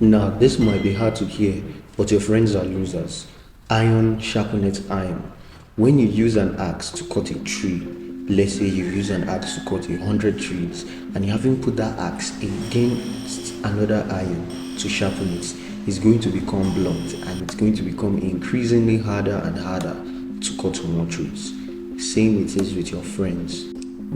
Now, this might be hard to hear, but your friends are losers. Iron sharpeneth iron. When you use an axe to cut a tree, let's say you use an axe to cut 100 trees, and you haven't put that axe against another iron to sharpen it, it's going to become blunt and it's going to become increasingly harder and harder to cut more trees. Same it is with your friends.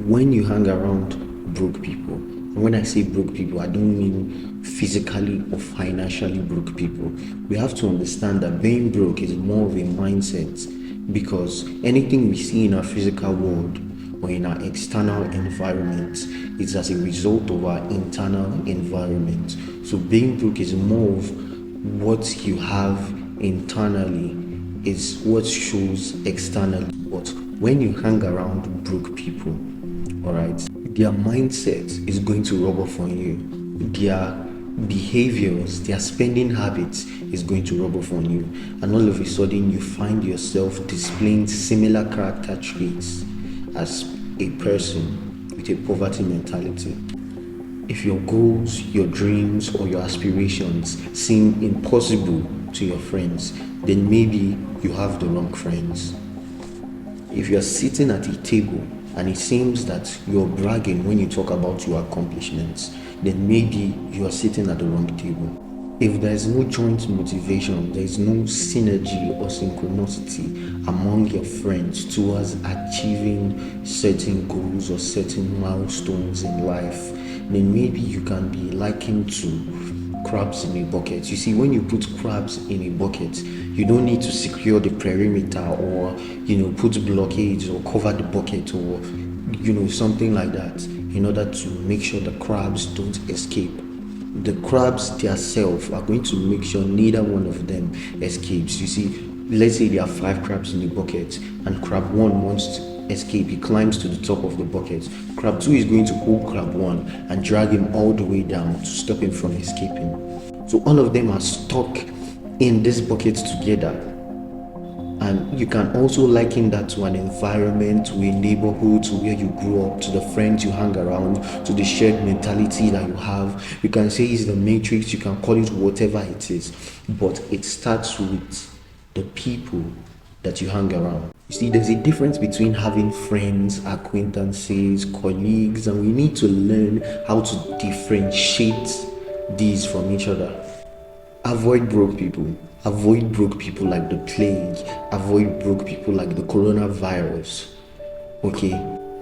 When you hang around broke people, and when I say broke people, I don't mean physically or financially broke people. We have to understand that being broke is more of a mindset, because anything we see in our physical world or in our external environment is as a result of our internal environment. So being broke is more of what you have internally is what shows externally. But when you hang around broke people, all right, their mindset is going to rub off on you. Their behaviors, their spending habits is going to rub off on you, and all of a sudden you find yourself displaying similar character traits as a person with a poverty mentality. If your goals, your dreams, or your aspirations seem impossible to your friends, then maybe you have the wrong friends. If you're sitting at a table and it seems that you're bragging when you talk about your accomplishments, then maybe you are sitting at the wrong table. If there is no joint motivation, there is no synergy or synchronicity among your friends towards achieving certain goals or certain milestones in life, then maybe you can be likened to crabs in a bucket. You see, when you put crabs in a bucket, you don't need to secure the perimeter or put blockades or cover the bucket or something like that in order to make sure the crabs don't escape. The crabs themselves are going to make sure neither one of them escapes. You see, let's say there are 5 crabs in the bucket and crab 1 wants to escape. He climbs to the top of the bucket. Crab 2 is going to hold crab 1 and drag him all the way down to stop him from escaping. So all of them are stuck in this bucket together. And you can also liken that to an environment, to a neighborhood, to where you grew up, to the friends you hang around, to the shared mentality that you have. You can say it's the matrix, you can call it whatever it is, but it starts with the people that you hang around. You see, there's a difference between having friends, acquaintances, colleagues, and we need to learn how to differentiate these from each other. Avoid broke people. Avoid broke people like the plague. Avoid broke people like the coronavirus. Okay?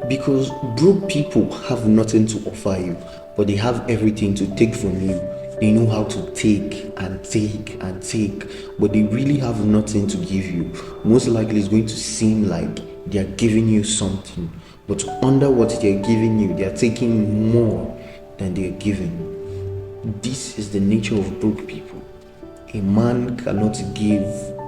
Because broke people have nothing to offer you, but they have everything to take from you. They know how to take and take and take, but they really have nothing to give you. Most likely it's going to seem like they are giving you something, but under what they're giving you, they are taking more than they're giving. This is the nature of broke people. A man cannot give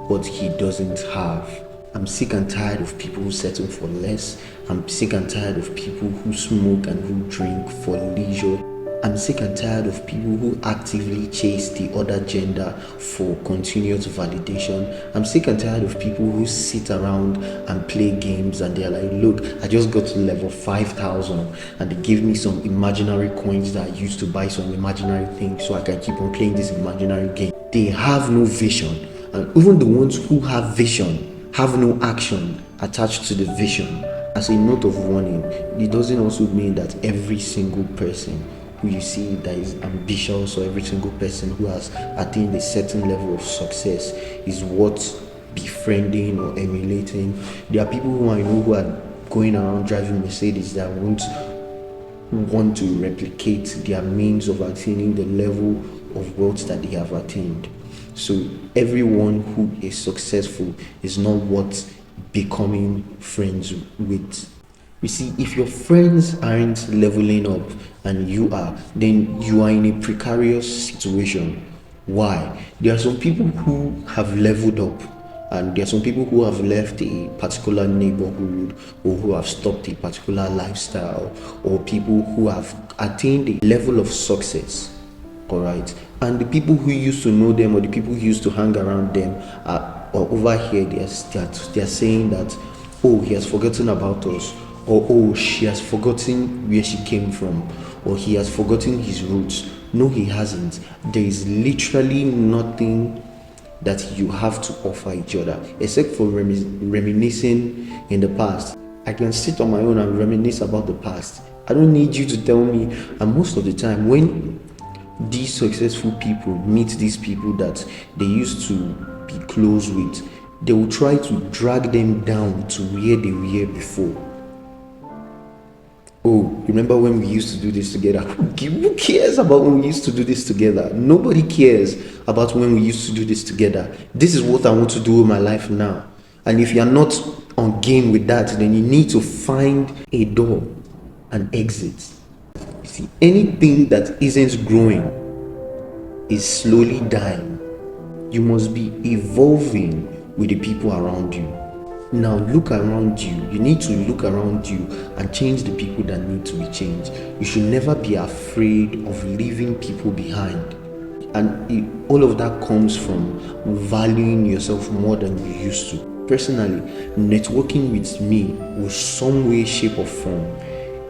what he doesn't have. I'm sick and tired of people who settle for less. I'm sick and tired of people who smoke and who drink for leisure. I'm sick and tired of people who actively chase the other gender for continuous validation. I'm sick and tired of people who sit around and play games and they're like, look, I just got to level 5,000 and they give me some imaginary coins that I used to buy some imaginary things so I can keep on playing this imaginary game. They have no vision, and even the ones who have vision have no action attached to the vision. As a note of warning, it doesn't also mean that every single person who you see that is ambitious or every single person who has attained a certain level of success is worth befriending or emulating. There are people who I know who are going around driving Mercedes that won't want to replicate their means of attaining the level of wealth that they have attained. So everyone who is successful is not worth becoming friends with. You see, if your friends aren't leveling up and you are, then you are in a precarious situation. Why? There are some people who have leveled up, and there are some people who have left a particular neighborhood or who have stopped a particular lifestyle, or people who have attained a level of success. All right, and the people who used to know them or the people who used to hang around them are over here. They're saying that, oh, he has forgotten about us, or oh, she has forgotten where she came from, or he has forgotten his roots. No, he hasn't. There is literally nothing that you have to offer each other except for reminiscing in the past. I can sit on my own and reminisce about the past. I don't need you to tell me. And most of the time, when these successful people meet these people that they used to be close with, they will try to drag them down to where they were before. Oh, remember when we used to do this together? Who cares about when we used to do this together? Nobody cares about when we used to do this together. This is what I want to do with my life now. And if you're not on game with that, then you need to find a door and exit. You see, anything that isn't growing is slowly dying. You must be evolving with the people around you. Now look around you. You need to look around you and change the people that need to be changed. You should never be afraid of leaving people behind. And all of that comes from valuing yourself more than you used to. Personally, networking with me will some way, shape or form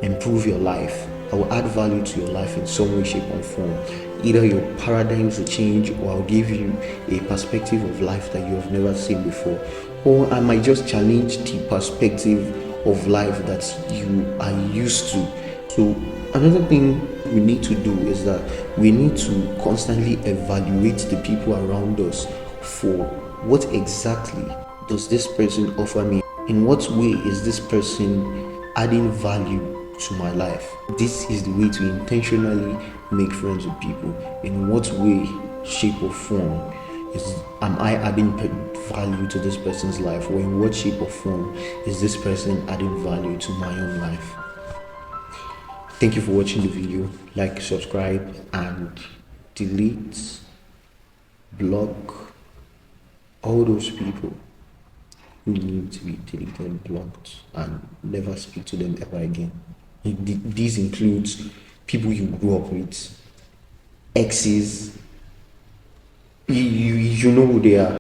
improve your life. I will add value to your life in some way, shape or form. Either your paradigms will change, or I'll give you a perspective of life that you have never seen before. Or I might just challenge the perspective of life that you are used to. So another thing we need to do is that we need to constantly evaluate the people around us for what exactly does this person offer me? In what way is this person adding value to my life? This is the way to intentionally make friends with people. In what way, shape or form am I adding value to this person's life? Or in what shape or form is this person adding value to my own life? Thank you for watching the video. Like, subscribe, and delete, block all those people who need to be deleted, blocked, and never speak to them ever again. These includes people you grew up with, exes. You know who they are.